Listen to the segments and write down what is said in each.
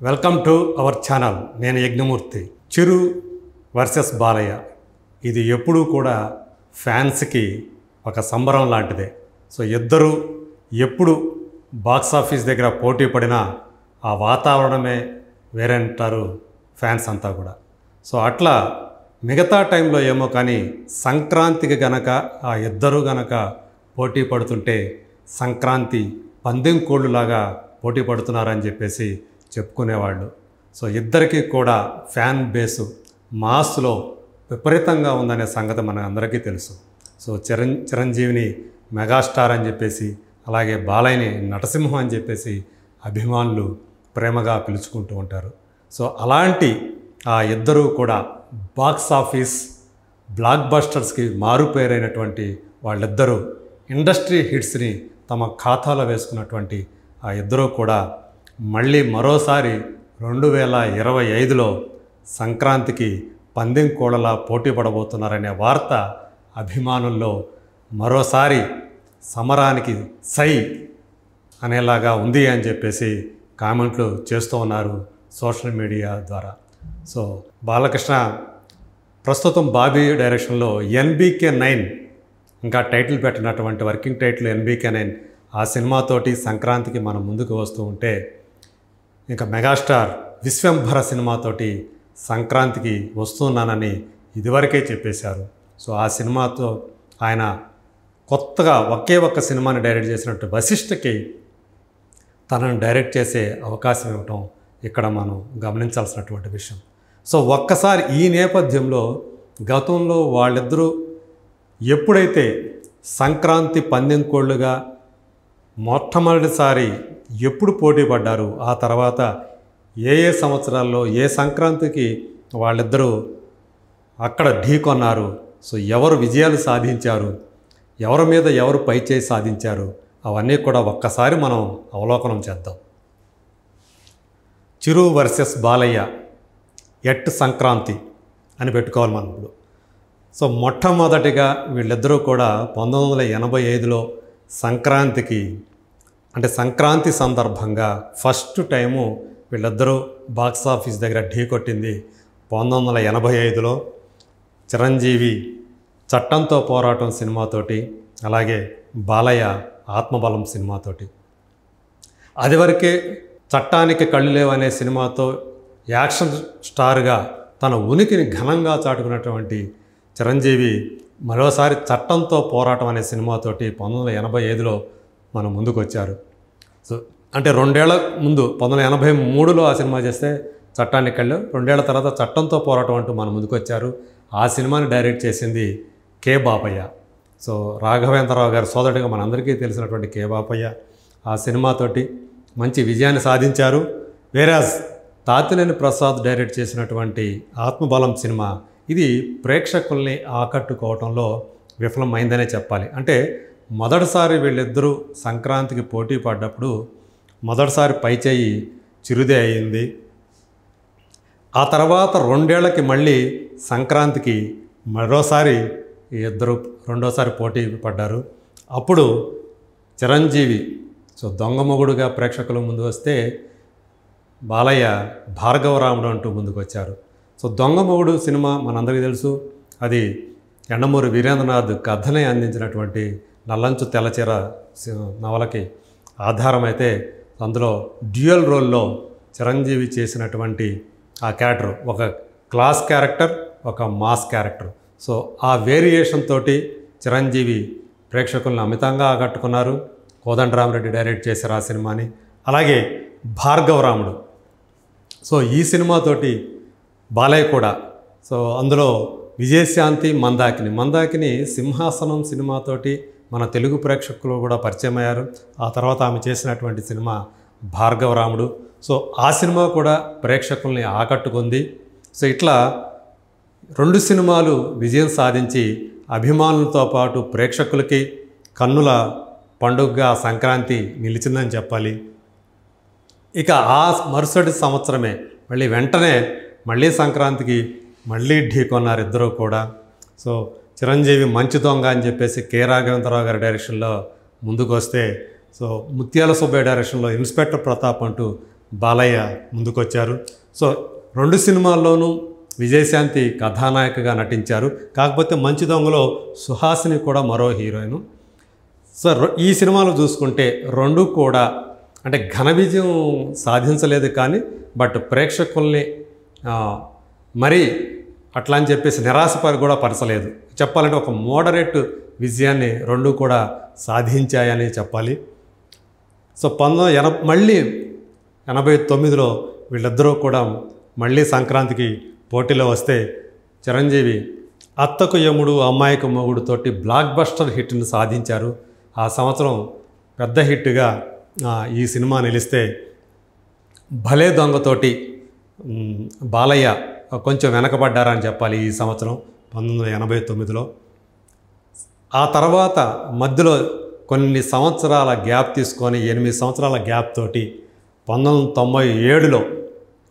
Welcome to our channel. నేను యజ్ఞమూర్తి. చిరు versus Balayya ఇది ఎప్పుడూ కూడా ఫ్యాన్స్కి ఒక సంబరం లాంటిదే. సో ఇద్దరు ఎప్పుడు బాక్స్ ఆఫీస్ దగ్గర పోటీ పడినా ఆ వాతావరణమే వేరే అంటారు ఫ్యాన్స్ అంతా కూడా. సో అట్లా మిగతా టైంలో ఏమో కానీ సంక్రాంతికి గనక ఆ ఇద్దరు గనక పోటీ పడుతుంటే సంక్రాంతి పందెం కోళ్ళులాగా పోటీ పడుతున్నారని చెప్పేసి చెప్పుకునేవాళ్ళు. సో ఇద్దరికీ కూడా ఫ్యాన్ బేసు మాస్లో విపరీతంగా ఉందనే సంగతి మన అందరికీ తెలుసు. సో చిరంజీవిని మెగాస్టార్ అని చెప్పేసి, అలాగే బాలయ్యని నటసింహం అని చెప్పేసి అభిమానులు ప్రేమగా పిలుచుకుంటూ ఉంటారు. సో అలాంటి ఆ ఇద్దరూ కూడా బాక్స్ ఆఫీస్ బ్లాక్ బస్టర్స్కి మారుపేరైనటువంటి వాళ్ళిద్దరూ ఇండస్ట్రీ హిట్స్ని తమ ఖాతాలో వేసుకున్నటువంటి ఆ ఇద్దరూ కూడా మళ్ళీ మరోసారి 2025లో సంక్రాంతికి పందెం కోళ్ళలా పోటీ పడబోతున్నారనే వార్త అభిమానుల్లో మరోసారి సమరానికి సై అనేలాగా ఉంది అని చెప్పేసి కామెంట్లు చేస్తూ ఉన్నారు సోషల్ మీడియా ద్వారా. సో బాలకృష్ణ ప్రస్తుతం బాబీ డైరెక్షన్లో NBK9 ఇంకా టైటిల్ పెట్టినటువంటి వర్కింగ్ టైటిల్ NBK9 ఆ సినిమాతోటి సంక్రాంతికి మనం ముందుకు వస్తూ ఉంటే, ఇంకా మెగాస్టార్ విశ్వంభర సినిమాతోటి సంక్రాంతికి వస్తున్నానని ఇదివరకే చెప్పేశారు. సో ఆ సినిమాతో ఆయన కొత్తగా ఒకే ఒక్క సినిమాని డైరెక్ట్ చేసినట్టు వశిష్ఠకి తనను డైరెక్ట్ చేసే అవకాశం ఇవ్వటం ఇక్కడ మనం గమనించాల్సినటువంటి విషయం. సో ఒక్కసారి ఈ నేపథ్యంలో గతంలో వాళ్ళిద్దరూ ఎప్పుడైతే సంక్రాంతి పందెం కోళ్ళుగా మొట్టమొదటిసారి ఎప్పుడు పోటీ పడ్డారు, ఆ తర్వాత ఏ సంవత్సరాల్లో ఏ సంక్రాంతికి వాళ్ళిద్దరూ అక్కడ ఢీకొన్నారు, సో ఎవరు విజయాలు సాధించారు, ఎవరి మీద ఎవరు పైచేయి సాధించారు, అవన్నీ కూడా ఒక్కసారి మనం అవలోకనం చేద్దాం. చిరు వర్సెస్ బాలయ్య ఎట్ సంక్రాంతి అని పెట్టుకోవాలి మనం ఇప్పుడు. సో మొట్టమొదటిగా వీళ్ళిద్దరూ కూడా 1985లో సంక్రాంతికి, అంటే సంక్రాంతి సందర్భంగా ఫస్ట్ టైము వీళ్ళిద్దరూ బాక్స్ ఆఫీస్ దగ్గర ఢీ కొట్టింది 1985లో చిరంజీవి చట్టంతో పోరాటం సినిమాతోటి, అలాగే బాలయ్య ఆత్మబలం సినిమాతోటి. అది వరకే చట్టానికి కళ్ళు లేవనే సినిమాతో యాక్షన్ స్టార్గా తన ఉనికిని ఘనంగా చాటుకున్నటువంటి చిరంజీవి మరోసారి చట్టంతో పోరాటం అనే సినిమాతోటి 1985లో మన ముందుకు వచ్చారు. సో అంటే 2 ఏళ్ల ముందు 1983లో ఆ సినిమా చేస్తే చట్టానికి కళ్ళు, 2 ఏళ్ల తర్వాత చట్టంతో పోరాటం అంటూ మన ముందుకు వచ్చారు. ఆ సినిమాని డైరెక్ట్ చేసింది కే బాపయ్య. సో రాఘవేంద్రరావు గారి సోదరుడిగా మనందరికీ తెలిసినటువంటి కే బాపయ్య ఆ సినిమాతోటి మంచి విజయాన్ని సాధించారు. వేరాజ్ తాతినేని ప్రసాద్ డైరెక్ట్ చేసినటువంటి ఆత్మబలం సినిమా ఇది ప్రేక్షకుల్ని ఆకట్టుకోవటంలో విఫలమైందనే చెప్పాలి. అంటే మొదటిసారి వీళ్ళిద్దరూ సంక్రాంతికి పోటీ పడ్డప్పుడు మొదటిసారి పైచేయి చిరుదే అయింది. ఆ తర్వాత 2 ఏళ్లకి మళ్ళీ సంక్రాంతికి మరోసారి ఇద్దరు రెండోసారి పోటీ పడ్డారు. అప్పుడు చిరంజీవి సో దొంగ మొగుడుగా ప్రేక్షకుల ముందు వస్తే బాలయ్య భార్గవరాముడు అంటూ ముందుకు వచ్చారు. సో దొంగ మొగుడు సినిమా మనందరికీ తెలుసు, అది యండమూరి వీరేంద్రనాథ్ కథనే అందించినటువంటి నల్లంచు తెల్లచీర నవలకి ఆధారమైతే అందులో డ్యూయల్ రోల్లో చిరంజీవి చేసినటువంటి ఆ క్యారెక్టర్ ఒక క్లాస్ క్యారెక్టర్, ఒక మాస్ క్యారెక్టర్. సో ఆ వేరియేషన్ తోటి చిరంజీవి ప్రేక్షకులను అమితంగా ఆకట్టుకున్నారు. కోదండరామరెడ్డి డైరెక్ట్ చేశారు ఆ సినిమాని. అలాగే భార్గవరాముడు, సో ఈ సినిమాతోటి బాలయ్య కూడా, సో అందులో విజయశాంతి మందాకిని సింహాసనం సినిమాతోటి మన తెలుగు ప్రేక్షకులు కూడా పరిచయం అయ్యారు. ఆ తర్వాత ఆమె చేసినటువంటి సినిమా భార్గవరాముడు. సో ఆ సినిమా కూడా ప్రేక్షకుల్ని ఆకట్టుకుంది. సో ఇట్లా 2 సినిమాలు విజయం సాధించి అభిమానులతో పాటు ప్రేక్షకులకి కన్నుల పండుగగా సంక్రాంతి నిలిచిందని చెప్పాలి. ఇక ఆ మరుసటి సంవత్సరమే వెంటనే మళ్ళీ సంక్రాంతికి మళ్ళీ ఢీకొన్నారు ఇద్దరు కూడా. సో చిరంజీవి మంచి దొంగ అని చెప్పేసి కె రాఘవేంద్రరావు గారి డైరెక్షన్లో ముందుకు వస్తే, సో ముత్యాల సుబ్బయ్య డైరెక్షన్లో ఇన్స్పెక్టర్ ప్రతాప్ అంటూ బాలయ్య ముందుకొచ్చారు. సో 2 సినిమాల్లోనూ విజయశాంతి కథానాయికగా నటించారు. కాకపోతే మంచి దొంగలో సుహాసిని కూడా మరో హీరోయిన్. సో ఈ సినిమాలో చూసుకుంటే 2 కూడా అంటే ఘన విజయం సాధించలేదు, కానీ బట్ ప్రేక్షకుల్ని మరీ అట్లా అని చెప్పేసి నిరాశపరి కూడా పరచలేదు. చెప్పాలంటే ఒక మోడరేట్ విజయాన్ని 2 కూడా సాధించాయని చెప్పాలి. సో 1989లో వీళ్ళిద్దరూ కూడా మళ్ళీ సంక్రాంతికి పోటీలో వస్తే చిరంజీవి అత్తకు యముడు అమ్మాయికి మొగుడుతోటి బ్లాక్ బస్టర్ హిట్ని సాధించారు. ఆ సంవత్సరం పెద్ద హిట్గా ఈ సినిమా నిలిస్తే భలే దొంగతోటి బాలయ్య కొంచెం వెనకబడ్డారని చెప్పాలి ఈ సంవత్సరం 1989లో. ఆ తర్వాత మధ్యలో కొన్ని సంవత్సరాల గ్యాప్ తీసుకొని 8 సంవత్సరాల గ్యాప్ తోటి 1997లో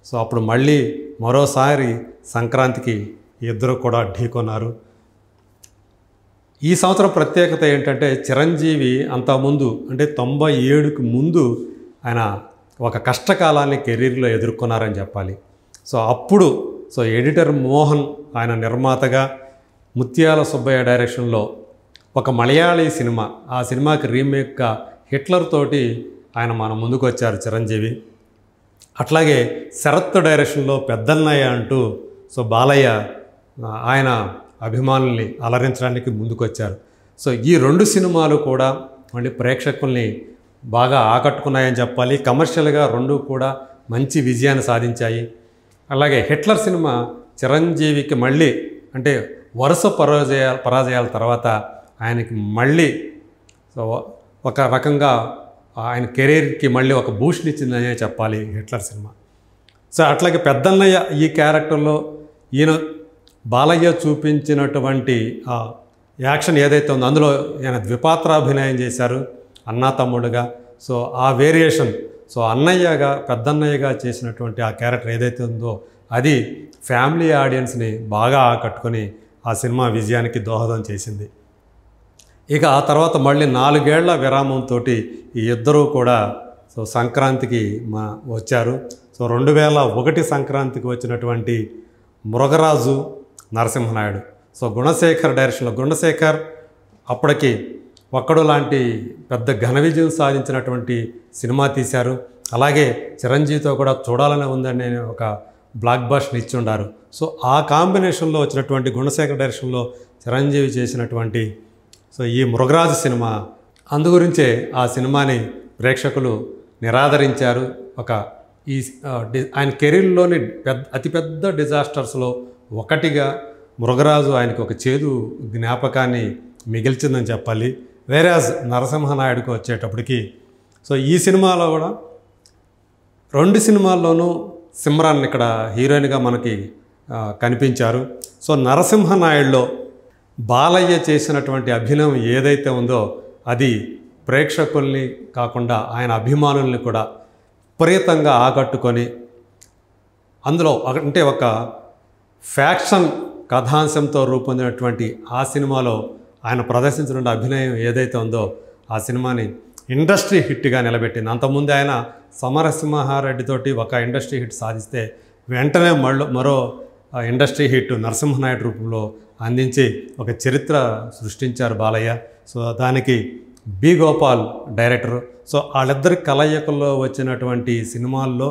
సో అప్పుడు మళ్ళీ మరోసారి సంక్రాంతికి ఇద్దరు కూడా ఢీకొన్నారు. ఈ సంవత్సరం ప్రత్యేకత ఏంటంటే చిరంజీవి అంతకుముందు అంటే 97కి ముందు ఆయన ఒక కష్టకాలాన్ని కెరీర్లో ఎదుర్కొన్నారని చెప్పాలి. సో అప్పుడు ఎడిటర్ మోహన్ ఆయన నిర్మాతగా ముత్యాల సుబ్బయ్య డైరెక్షన్లో ఒక మలయాళీ సినిమా, ఆ సినిమాకి రీమేక్గా హిట్లర్ తోటి ఆయన మన ముందుకు వచ్చారు చిరంజీవి. అట్లాగే శరత్ డైరెక్షన్లో పెద్దన్నయ్య అంటూ బాలయ్య ఆయన అభిమానుల్ని అలరించడానికి ముందుకొచ్చారు. సో ఈ 2 సినిమాలు కూడా మళ్ళీ ప్రేక్షకుల్ని బాగా ఆకట్టుకున్నాయని చెప్పాలి. కమర్షియల్గా 2 కూడా మంచి విజయాన్ని సాధించాయి. అలాగే హిట్లర్ సినిమా చిరంజీవికి మళ్ళీ అంటే వరుస పరాజయాల తర్వాత ఆయనకి మళ్ళీ ఒక రకంగా ఆయన కెరీర్కి మళ్ళీ ఒక బూస్ట్ ఇచ్చిందనే చెప్పాలి హిట్లర్ సినిమా. సో అట్లాగే పెద్దన్నయ్య ఈ క్యారెక్టర్లో ఈయన బాలయ్య చూపించినటువంటి యాక్షన్ ఏదైతే ఉందో అందులో ఆయన ద్విపాత్రాభినయం చేశారు అన్నా తమ్ముడుగా. సో ఆ వేరియేషన్ అన్నయ్యగా పెద్దన్నయ్యగా చేసినటువంటి ఆ క్యారెక్టర్ ఏదైతే ఉందో అది ఫ్యామిలీ ఆడియన్స్ని బాగా ఆకట్టుకొని ఆ సినిమా విజయానికి దోహదం చేసింది. ఇక ఆ తర్వాత మళ్ళీ 4 ఏళ్ల విరామంతో ఈ ఇద్దరూ కూడా సంక్రాంతికి వచ్చారు. 2001 సంక్రాంతికి వచ్చినటువంటి మృగరాజు నరసింహనాయుడు. గుణశేఖర్ డైరెక్షన్లో గుణశేఖర్ అప్పటికి ఒక్కడు లాంటి పెద్ద ఘన విజయం సాధించినటువంటి సినిమా తీశారు. అలాగే చిరంజీవితో కూడా చూడాలనే ఉందని ఒక బ్లాక్ బస్టర్ ఇచ్చి ఉండారు. సో ఆ కాంబినేషన్లో వచ్చినటువంటి గుణశేఖర్ డైరెక్షన్లో చిరంజీవి చేసినటువంటి ఈ మృగరాజు సినిమా అందుగురించే ఆ సినిమాని ప్రేక్షకులు నిరాదరించారు. ఆయన కెరీర్లోని అతిపెద్ద డిజాస్టర్స్లో ఒకటిగా మృగరాజు ఆయనకు ఒక చేదు జ్ఞాపకాన్ని మిగిల్చిందని చెప్పాలి. వేరేజ్ నరసింహనాయుడుకు వచ్చేటప్పటికి ఈ సినిమాలో కూడా 2 సినిమాల్లోనూ సిమ్రాన్ ఇక్కడ హీరోయిన్గా మనకి కనిపించారు. నరసింహనాయుడులో బాలయ్య చేసినటువంటి అభినయం ఏదైతే ఉందో అది ప్రేక్షకుల్ని కాకుండా ఆయన అభిమానుల్ని కూడా విపరీతంగా ఆకట్టుకొని అందులో అంటే ఒక ఫ్యాక్షన్ కథాంశంతో రూపొందినటువంటి ఆ సినిమాలో ఆయన ప్రదర్శించిన అభినయం ఏదైతే ఉందో ఆ సినిమాని ఇండస్ట్రీ హిట్గా నిలబెట్టింది. అంతకుముందు ఆయన సమరసింహారెడ్డితోటి ఒక ఇండస్ట్రీ హిట్ సాధిస్తే వెంటనే మరో ఇండస్ట్రీ హిట్ నరసింహనాయుడు రూపంలో అందించి ఒక చరిత్ర సృష్టించారు బాలయ్య. దానికి బి గోపాల్ డైరెక్టర్. వాళ్ళిద్దరి కలయికల్లో వచ్చినటువంటి సినిమాల్లో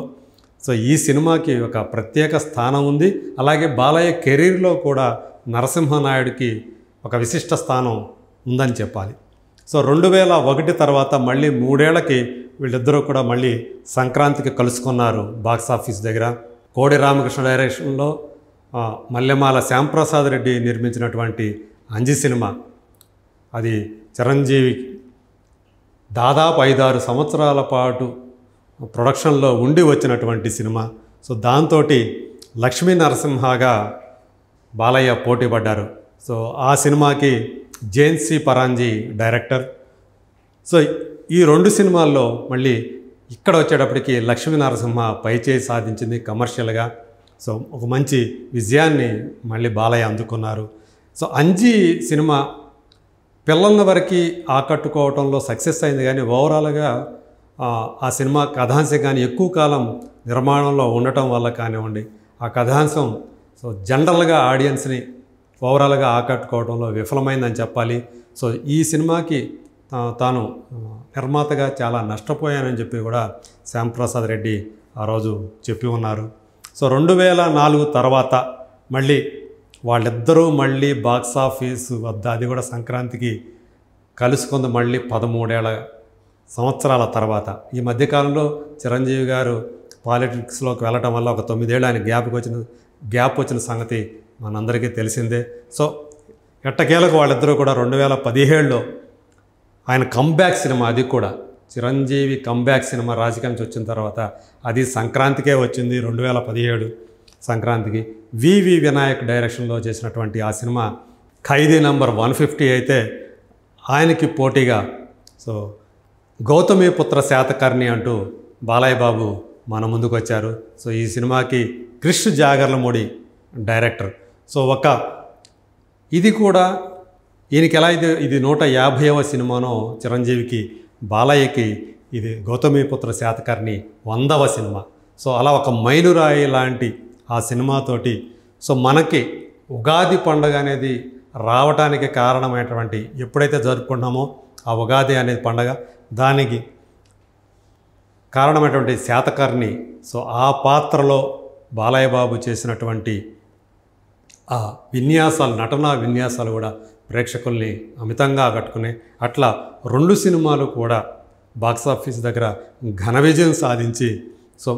ఈ సినిమాకి ఒక ప్రత్యేక స్థానం ఉంది. అలాగే బాలయ్య కెరీర్లో కూడా నరసింహనాయుడికి ఒక విశిష్ట స్థానం ఉందని చెప్పాలి. 2001 తర్వాత మళ్ళీ 3 ఏళ్లకి వీళ్ళిద్దరూ కూడా మళ్ళీ సంక్రాంతికి కలుసుకున్నారు బాక్సాఫీస్ దగ్గర. కోడి రామకృష్ణ డైరెక్షన్లో మల్లెమాల శ్యాంప్రసాద్ రెడ్డి నిర్మించినటువంటి అంజి సినిమా అది చిరంజీవి దాదాపు 5-6 సంవత్సరాల పాటు ప్రొడక్షన్లో ఉండి వచ్చినటువంటి సినిమా. దాంతో లక్ష్మీ నరసింహగా బాలయ్య పోటీ పడ్డారు. ఆ సినిమాకి జేన్సీ పరాంజీ డైరెక్టర్. ఈ 2 సినిమాల్లో మళ్ళీ ఇక్కడ వచ్చేటప్పటికి లక్ష్మీ నరసింహ పైచేయి సాధించింది కమర్షియల్గా. ఒక మంచి విజయాన్ని మళ్ళీ బాలయ్య అందుకున్నారు. అంజి సినిమా పిల్లల వరకు ఆకట్టుకోవడంలో సక్సెస్ అయింది, కానీ ఓవరాల్గా ఆ సినిమా కథాంశం కానీ ఎక్కువ కాలం నిర్మాణంలో ఉండటం వల్ల కానివ్వండి, ఆ కథాంశం సో జనరల్గా ఆడియన్స్ని ఓవరాల్గా ఆకట్టుకోవడంలో విఫలమైందని చెప్పాలి. సో ఈ సినిమాకి తాను నిర్మాతగా చాలా నష్టపోయానని చెప్పి కూడా శ్యాంప్రసాద్ రెడ్డి ఆ రోజు చెప్పి ఉన్నారు. సో 2004 తర్వాత మళ్ళీ వాళ్ళిద్దరూ మళ్ళీ బాక్సాఫీసు వద్ద, అది కూడా సంక్రాంతికి కలుసుకుంది మళ్ళీ 13 సంవత్సరాల తర్వాత. ఈ మధ్యకాలంలో చిరంజీవి గారు పాలిటిక్స్లోకి వెళ్ళటం వల్ల ఒక 9 ఏళ్ళు ఆయన గ్యాప్ వచ్చిన సంగతి మనందరికీ తెలిసిందే. సో ఎట్టకేలకు వాళ్ళిద్దరూ కూడా 2017లో ఆయన కంబ్యాక్ సినిమా, అది కూడా చిరంజీవి కంబ్యాక్ సినిమా రాజకీయం నుంచి వచ్చిన తర్వాత, అది సంక్రాంతికే వచ్చింది. 2017 సంక్రాంతికి వివి వినాయక్ డైరెక్షన్లో చేసినటువంటి ఆ సినిమా ఖైదీ నంబర్ 150 అయితే ఆయనకి పోటీగా సో గౌతమిపుత్ర శాతకర్ణి అంటూ బాలయ్య బాబు మన ముందుకు వచ్చారు. సో ఈ సినిమాకి క్రిష్ జాగర్లమూడి డైరెక్టర్. సో ఇది కూడా ఈయనకి ఎలా ఇది 150వ సినిమానో చిరంజీవికి, బాలయ్యకి ఇది గౌతమిపుత్ర శాతకర్ణి 100వ సినిమా. సో అలా ఒక మైలురాయి లాంటి ఆ సినిమాతోటి సో మనకి ఉగాది పండుగ అనేది రావటానికి కారణమైనటువంటి, ఎప్పుడైతే జరుపుకుంటున్నామో ఆ ఉగాది అనేది పండుగ, దానికి కారణమైనటువంటి శాతకర్ణి, సో ఆ పాత్రలో బాలయ్య బాబు చేసినటువంటి ఆ విన్యాసాలు, నటనా విన్యాసాలు కూడా ప్రేక్షకుల్ని అమితంగా ఆకట్టుకున్నాయి. అట్లా 2 సినిమాలు కూడా బాక్సాఫీస్ దగ్గర ఘన విజయం సాధించి సో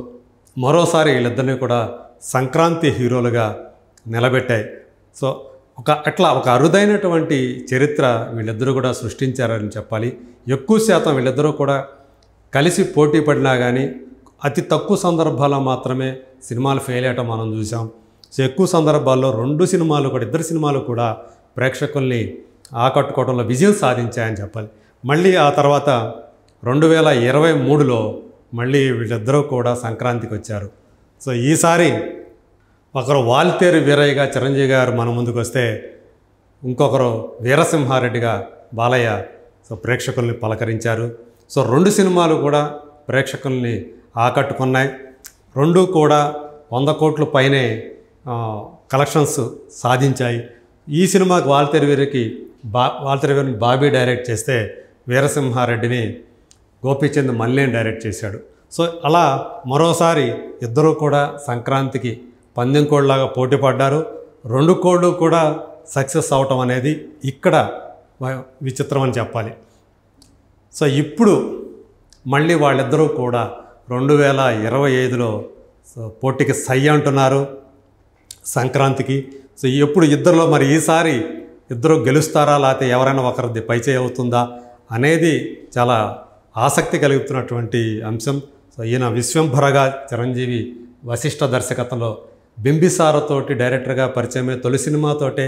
మరోసారి వీళ్ళిద్దరినీ కూడా సంక్రాంతి హీరోలుగా నిలబెట్టాయి. సో అట్లా ఒక అరుదైనటువంటి చరిత్ర వీళ్ళిద్దరూ కూడా సృష్టించారని చెప్పాలి. ఎక్కువ శాతం వీళ్ళిద్దరూ కూడా కలిసి పోటీ పడినా కానీ అతి తక్కువ సందర్భాల్లో మాత్రమే సినిమాలు ఫెయిల్ అయ్యటం మనం చూసాం. సో ఎక్కువ సందర్భాల్లో 2 సినిమాలు కూడా, 2 సినిమాలు కూడా ప్రేక్షకుల్ని ఆకట్టుకోవడంలో విజయం సాధించాయని చెప్పాలి. మళ్ళీ ఆ తర్వాత 2023లో మళ్ళీ వీళ్ళిద్దరూ కూడా సంక్రాంతికి వచ్చారు. సో ఈసారి ఒకరు వాల్తేరు వీరయ్యగా చిరంజీవి గారు మన ముందుకు వస్తే, ఇంకొకరు వీరసింహారెడ్డిగా బాలయ్య సో ప్రేక్షకుల్ని పలకరించారు. సో 2 సినిమాలు కూడా ప్రేక్షకుల్ని ఆకట్టుకున్నాయి. 2 కూడా 100 కోట్ల పైనే కలెక్షన్స్ సాధించాయి. ఈ సినిమాకి వాల్తేరు వీరిని బాబీ డైరెక్ట్ చేస్తే, వీరసింహారెడ్డిని గోపీచంద్ మల్లేని డైరెక్ట్ చేశాడు. సో అలా మరోసారి ఇద్దరూ కూడా సంక్రాంతికి పందెం కోళ్ళలాగా పోటీ పడ్డారు. 2 కోళ్ళు కూడా సక్సెస్ అవటం అనేది ఇక్కడ విచిత్రం అని చెప్పాలి. సో ఇప్పుడు మళ్ళీ వాళ్ళిద్దరూ కూడా 2025లో పోటీకి సై అంటున్నారు సంక్రాంతికి. సో ఎప్పుడు ఇద్దరిలో మరి ఈసారి ఇద్దరు గెలుస్తారా, లేకపోతే ఎవరైనా ఒకరిది పైచేయి అవుతుందా అనేది చాలా ఆసక్తి కలుగుతున్నటువంటి అంశం. సో ఈయన విశ్వంభరగా చిరంజీవి వశిష్ఠ దర్శకత్వంలో బింబిసారతోటి డైరెక్టర్గా పరిచయమే తొలి సినిమాతోటే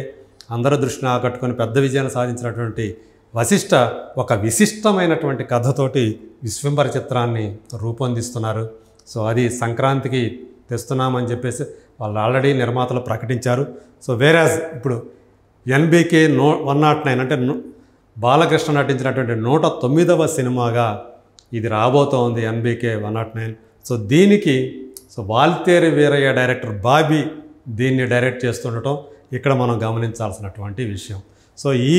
అందరి దృష్టిని ఆకట్టుకొని పెద్ద విజయాన్ని సాధించినటువంటి వశిష్ఠ ఒక విశిష్టమైనటువంటి కథతోటి విశ్వంభర చిత్రాన్ని రూపొందిస్తున్నారు. సో అది సంక్రాంతికి తెస్తున్నామని చెప్పేసి వాళ్ళు ఆల్రెడీ నిర్మాతలు ప్రకటించారు. సో వేరేజ్ ఇప్పుడు ఎన్బికే 109 అంటే బాలకృష్ణ నటించినటువంటి 109వ సినిమాగా ఇది రాబోతోంది ఎన్బికే 109. సో దీనికి సో వాల్తేరు వీరయ్య డైరెక్టర్ బాబీ దీన్ని డైరెక్ట్ చేస్తుండటం ఇక్కడ మనం గమనించాల్సినటువంటి విషయం. సో ఈ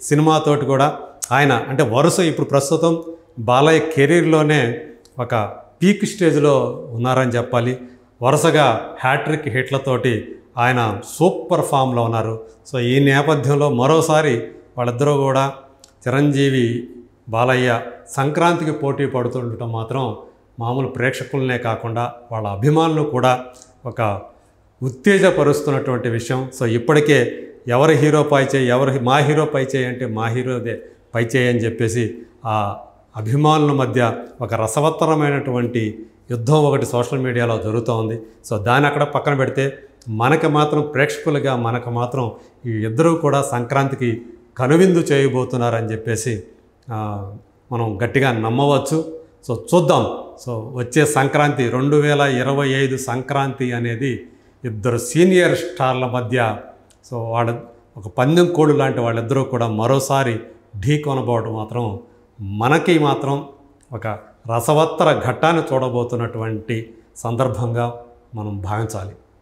సినిమాతోటి కూడా ఆయన అంటే వరుస ఇప్పుడు ప్రస్తుతం బాలయ్య కెరీర్లోనే ఒక పీక్ స్టేజ్లో ఉన్నారని చెప్పాలి. వరుసగా హ్యాట్రిక్ హిట్లతోటి ఆయన సూపర్ ఫామ్లో ఉన్నారు. సో ఈ నేపథ్యంలో మరోసారి వాళ్ళిద్దరూ కూడా చిరంజీవి బాలయ్య సంక్రాంతికి పోటీ పడుతుండటం మాత్రం మామూలు ప్రేక్షకులనే కాకుండా వాళ్ళ అభిమానులు కూడా ఒక ఉత్తేజపరుస్తున్నటువంటి విషయం. సో ఇప్పటికే ఎవరి హీరో పైచేయి, మా హీరో పైచేయి అంటే మా హీరోదే పైచేయి అని చెప్పేసి ఆ అభిమానుల మధ్య ఒక రసవత్తరమైనటువంటి యుద్ధం ఒకటి సోషల్ మీడియాలో జరుగుతూ ఉంది. సో దాన్ని అక్కడ పక్కన పెడితే మనకు మాత్రం ప్రేక్షకులుగా మనకు మాత్రం ఈ ఇద్దరూ కూడా సంక్రాంతికి కనువిందు చేయబోతున్నారని చెప్పేసి మనం గట్టిగా నమ్మవచ్చు. సో చూద్దాం. సో వచ్చే సంక్రాంతి 2025 సంక్రాంతి అనేది ఇద్దరు సీనియర్ స్టార్ల మధ్య సో వాళ్ళ ఒక పందెం కోళ్ళు లాంటి వాళ్ళిద్దరూ కూడా మరోసారి ఢీ కొనబోవడం మాత్రం మనకి మాత్రం ఒక రసవత్తర ఘట్టాన్ని చూడబోతున్నటువంటి సందర్భంగా మనం భావించాలి.